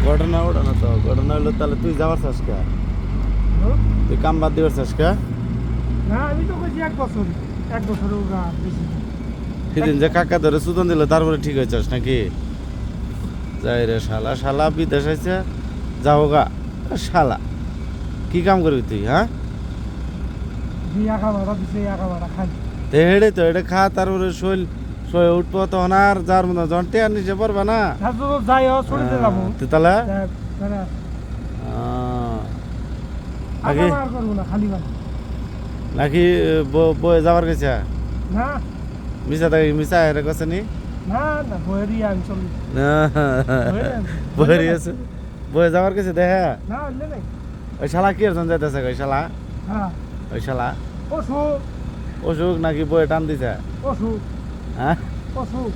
ঘটনা ওটা না তো, ঘটনা হলো তাহলে তুই যাওয়ার চাস কে? তুই কাম বাদ দিবার চাস কে? না আমি তো কইছি 1 বছরের বেশি না। সেদিন যে কাকা ধরে সুতন দিল তারপরে ঠিক হয়ে চাস নাকি? যাই রে শালা, শালা বিদেশ আইছে যাও গা। শালা কি কাম করবি তুই? হ্যাঁ, যে একা ভাড়া দিছে একা ভাড়া খাই। তো হেডে তো এটা খা, তারপরে শৈল শোয়ে উঠবো তখন আর যার মতো যখন টেয়ার নিচে পড়বে না। তার তো যাই হোক ছড়ে দিলাম তুই তাহলে নাকি আর করবো না খালি ভাড়া নাকি বয়ে যাওয়ার গেছে? না মিশা থাকি মিশা হেরে গেছে নি? না না বইয়েরই আমি চলি বয়ে আছে, বয়ে যাওয়ার গেছে দেখে। না হইলে নাই ওই শালা কি একজন যাইতেছে? ওই শালা, হ্যাঁ ওই শালা অসুখ অসুখ নাকি বয়ে টান দিছে? অসুখ হ্যাঁ, অসুখ